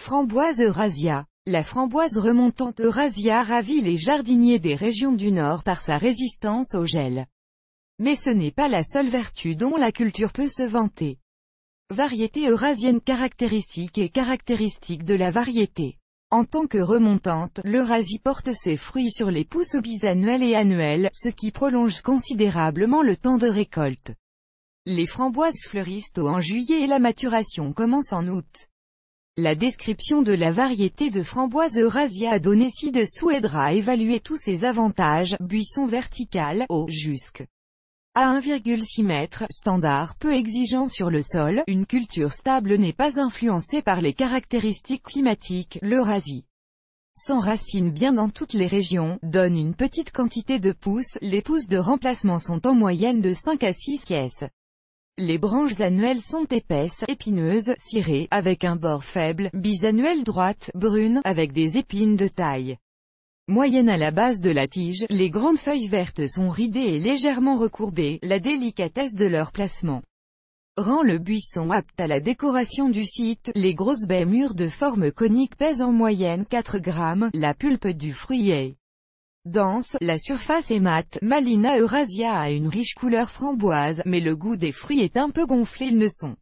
Framboise Eurasia. La framboise remontante Eurasia ravit les jardiniers des régions du Nord par sa résistance au gel. Mais ce n'est pas la seule vertu dont la culture peut se vanter. Variété eurasienne caractéristique et caractéristique de la variété. En tant que remontante, l'Eurasie porte ses fruits sur les pousses bisannuelles et annuelles, ce qui prolonge considérablement le temps de récolte. Les framboises fleurissent tôt en juillet et la maturation commence en août. La description de la variété de framboise Eurasia donnée ci-dessous aidera à évaluer tous ses avantages. Buisson vertical, haut, jusqu'à 1,6 m, standard peu exigeant sur le sol, une culture stable n'est pas influencée par les caractéristiques climatiques. L'Eurasie s'enracine bien dans toutes les régions, donne une petite quantité de pousses, les pousses de remplacement sont en moyenne de 5 à 6 pièces. Les branches annuelles sont épaisses, épineuses, cirées, avec un bord faible, bisannuelles droites, brunes, avec des épines de taille moyenne à la base de la tige. Les grandes feuilles vertes sont ridées et légèrement recourbées, la délicatesse de leur placement rend le buisson apte à la décoration du site. Les grosses baies mûres de forme conique pèsent en moyenne 4 grammes, la pulpe du fruit est dense, la surface est mate. Malina Eurasia a une riche couleur framboise, mais le goût des fruits est un peu gonflé. Ils ne sont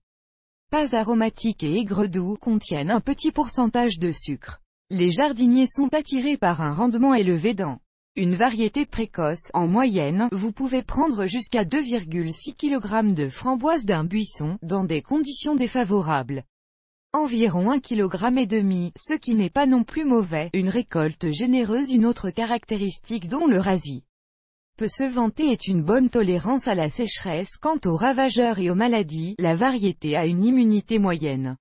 pas aromatiques et aigre-doux, contiennent un petit pourcentage de sucre. Les jardiniers sont attirés par un rendement élevé dans une variété précoce. En moyenne, vous pouvez prendre jusqu'à 2,6 kg de framboises d'un buisson, dans des conditions défavorables. Environ 1,5 kg, ce qui n'est pas non plus mauvais. Une récolte généreuse. Une autre caractéristique dont l'Eurasie peut se vanter est une bonne tolérance à la sécheresse. Quant aux ravageurs et aux maladies, la variété a une immunité moyenne.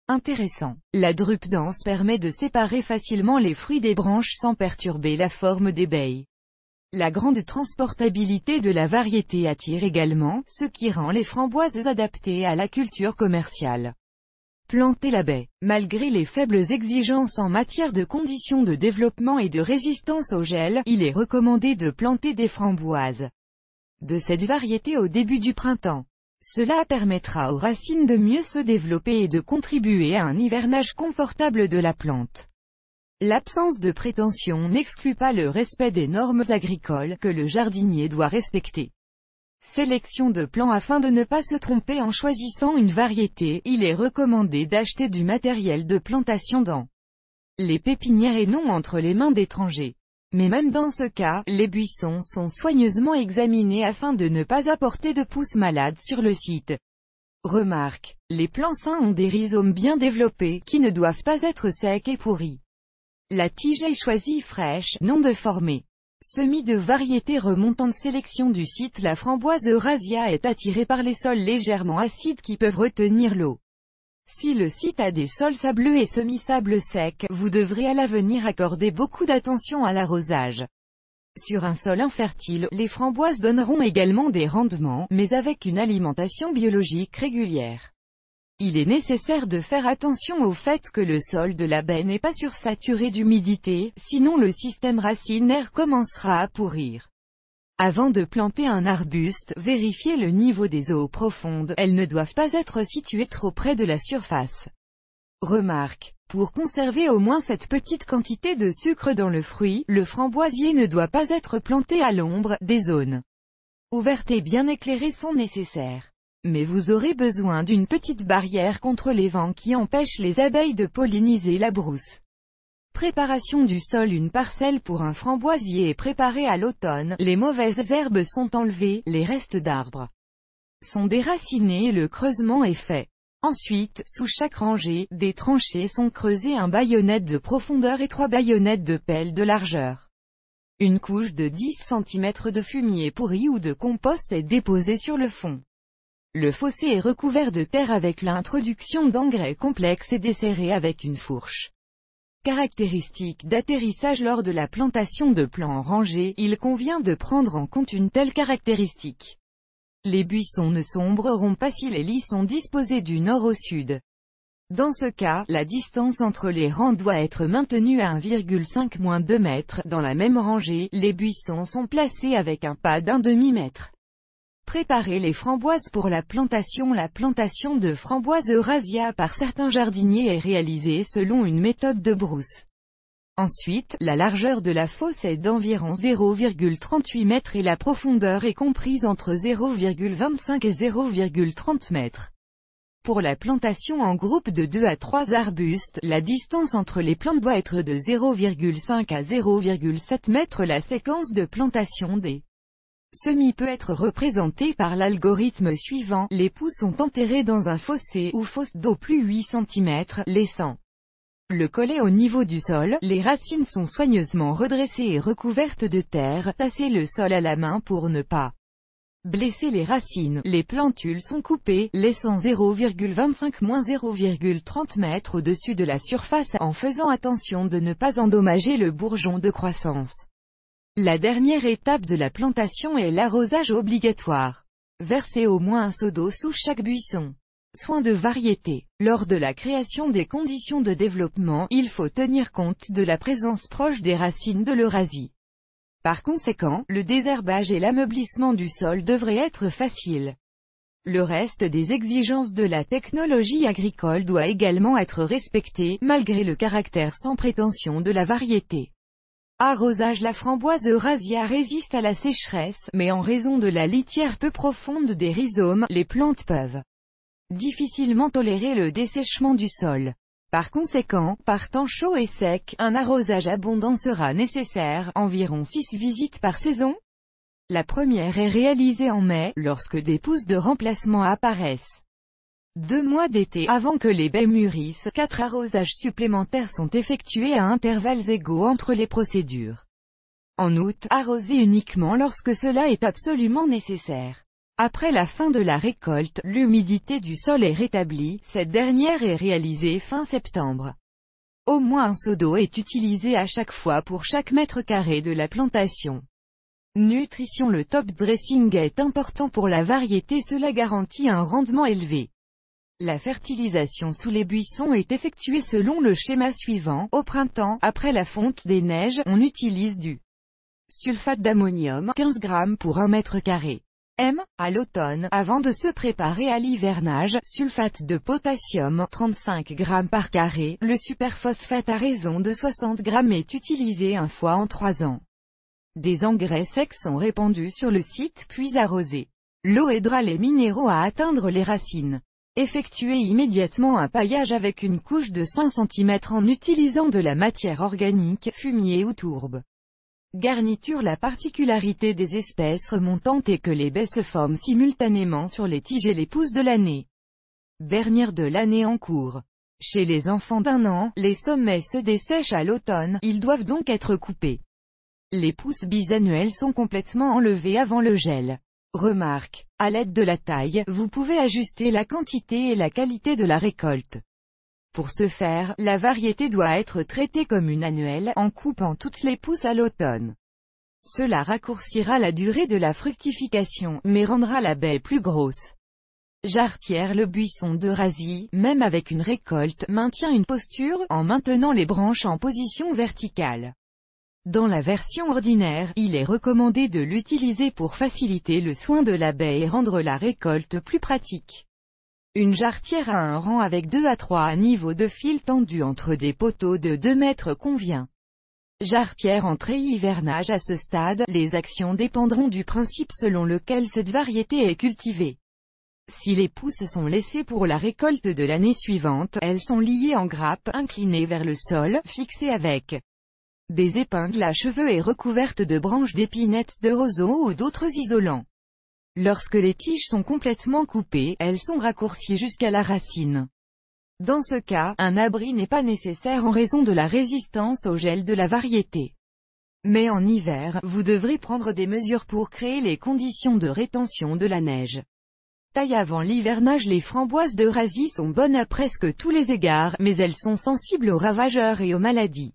Intéressant. La drupe dense permet de séparer facilement les fruits des branches sans perturber la forme des baies. La grande transportabilité de la variété attire également, ce qui rend les framboises adaptées à la culture commerciale. Planter la baie. Malgré les faibles exigences en matière de conditions de développement et de résistance au gel, il est recommandé de planter des framboises de cette variété au début du printemps. Cela permettra aux racines de mieux se développer et de contribuer à un hivernage confortable de la plante. L'absence de prétention n'exclut pas le respect des normes agricoles que le jardinier doit respecter. Sélection de plants. Afin de ne pas se tromper en choisissant une variété, il est recommandé d'acheter du matériel de plantation dans les pépinières et non entre les mains d'étrangers. Mais même dans ce cas, les buissons sont soigneusement examinés afin de ne pas apporter de pousses malades sur le site. Remarque. Les plants sains ont des rhizomes bien développés, qui ne doivent pas être secs et pourris. La tige est choisie fraîche, non déformée. Semis de variétés remontantes. Sélection du site. La framboise Eurasia est attirée par les sols légèrement acides qui peuvent retenir l'eau. Si le site a des sols sableux et semi-sable sec, vous devrez à l'avenir accorder beaucoup d'attention à l'arrosage. Sur un sol infertile, les framboises donneront également des rendements, mais avec une alimentation biologique régulière. Il est nécessaire de faire attention au fait que le sol de la baie n'est pas sursaturé d'humidité, sinon le système racinaire commencera à pourrir. Avant de planter un arbuste, vérifiez le niveau des eaux profondes, elles ne doivent pas être situées trop près de la surface. Remarque. Pour conserver au moins cette petite quantité de sucre dans le fruit, le framboisier ne doit pas être planté à l'ombre. Des zones ouvertes et bien éclairées sont nécessaires. Mais vous aurez besoin d'une petite barrière contre les vents qui empêchent les abeilles de polliniser la brousse. Préparation du sol. Une parcelle pour un framboisier est préparée à l'automne, les mauvaises herbes sont enlevées, les restes d'arbres sont déracinés et le creusement est fait. Ensuite, sous chaque rangée, des tranchées sont creusées, un baïonnette de profondeur et 3 baïonnettes de pelle de largeur. Une couche de 10 cm de fumier pourri ou de compost est déposée sur le fond. Le fossé est recouvert de terre avec l'introduction d'engrais complexes et desserré avec une fourche. Caractéristiques d'atterrissage. Lors de la plantation de plants en rangée, il convient de prendre en compte une telle caractéristique. Les buissons ne sombreront pas si les lits sont disposés du nord au sud. Dans ce cas, la distance entre les rangs doit être maintenue à 1,5-2 mètres. Dans la même rangée, les buissons sont placés avec un pas d'1/2 mètre. Préparer les framboises pour la plantation. La plantation de framboises Eurasia par certains jardiniers est réalisée selon une méthode de brousse. Ensuite, la largeur de la fosse est d'environ 0,38 m et la profondeur est comprise entre 0,25 et 0,30 m. Pour la plantation en groupe de 2 à 3 arbustes, la distance entre les plantes doit être de 0,5 à 0,7 m. La séquence de plantation des semis peut être représentée par l'algorithme suivant. Les pousses sont enterrées dans un fossé ou fosse d'au plus 8 cm, laissant le collet au niveau du sol. Les racines sont soigneusement redressées et recouvertes de terre. Tassez le sol à la main pour ne pas blesser les racines. Les plantules sont coupées, laissant 0,25-0,30 m au-dessus de la surface, en faisant attention de ne pas endommager le bourgeon de croissance. La dernière étape de la plantation est l'arrosage obligatoire. Versez au moins un seau d'eau sous chaque buisson. Soins de variété. Lors de la création des conditions de développement, il faut tenir compte de la présence proche des racines de l'Eurasie. Par conséquent, le désherbage et l'ameublissement du sol devraient être faciles. Le reste des exigences de la technologie agricole doit également être respecté, malgré le caractère sans prétention de la variété. Arrosage. La framboise Eurasia résiste à la sécheresse, mais en raison de la litière peu profonde des rhizomes, les plantes peuvent difficilement tolérer le dessèchement du sol. Par conséquent, par temps chaud et sec, un arrosage abondant sera nécessaire, environ 6 visites par saison. La première est réalisée en mai, lorsque des pousses de remplacement apparaissent. 2 mois d'été, avant que les baies mûrissent, 4 arrosages supplémentaires sont effectués à intervalles égaux entre les procédures. En août, arroser uniquement lorsque cela est absolument nécessaire. Après la fin de la récolte, l'humidité du sol est rétablie, cette dernière est réalisée fin septembre. Au moins un seau d'eau est utilisé à chaque fois pour chaque mètre carré de la plantation. Nutrition. Le top dressing est important pour la variété, cela garantit un rendement élevé. La fertilisation sous les buissons est effectuée selon le schéma suivant. Au printemps, après la fonte des neiges, on utilise du sulfate d'ammonium, 15 g pour 1 mètre carré. À l'automne, avant de se préparer à l'hivernage, sulfate de potassium, 35 g par carré. Le superphosphate à raison de 60 g est utilisé 1 fois en 3 ans. Des engrais secs sont répandus sur le site puis arrosés. L'eau aidera les minéraux à atteindre les racines. Effectuez immédiatement un paillage avec une couche de 5 cm en utilisant de la matière organique, fumier ou tourbe. Garniture. La particularité des espèces remontantes est que les baies se forment simultanément sur les tiges et les pousses de l'année dernière de l'année en cours. Chez les enfants d'1 an, les sommets se dessèchent à l'automne, ils doivent donc être coupés. Les pousses bisannuelles sont complètement enlevées avant le gel. Remarque. À l'aide de la taille, vous pouvez ajuster la quantité et la qualité de la récolte. Pour ce faire, la variété doit être traitée comme une annuelle, en coupant toutes les pousses à l'automne. Cela raccourcira la durée de la fructification, mais rendra la baie plus grosse. Jarretière. Le buisson d'Eurasie, même avec une récolte, maintient une posture, en maintenant les branches en position verticale. Dans la version ordinaire, il est recommandé de l'utiliser pour faciliter le soin de la baie et rendre la récolte plus pratique. Une jarretière à un rang avec 2 à 3 niveaux de fil tendu entre des poteaux de 2 mètres convient. Jarretière entrée-hivernage. À ce stade, les actions dépendront du principe selon lequel cette variété est cultivée. Si les pousses sont laissées pour la récolte de l'année suivante, elles sont liées en grappes, inclinées vers le sol, fixées avec des épingles à cheveux et recouvertes de branches d'épinettes de roseau ou d'autres isolants. Lorsque les tiges sont complètement coupées, elles sont raccourcies jusqu'à la racine. Dans ce cas, un abri n'est pas nécessaire en raison de la résistance au gel de la variété. Mais en hiver, vous devrez prendre des mesures pour créer les conditions de rétention de la neige. Taille avant l'hivernage. Les framboises d'Eurasie sont bonnes à presque tous les égards, mais elles sont sensibles aux ravageurs et aux maladies.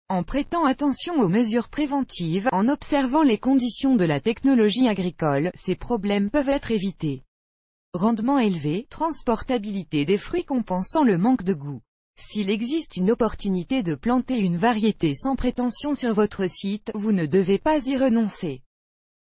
En prêtant attention aux mesures préventives, en observant les conditions de la technologie agricole, ces problèmes peuvent être évités. Rendement élevé, transportabilité des fruits compensant le manque de goût. S'il existe une opportunité de planter une variété sans prétention sur votre site, vous ne devez pas y renoncer.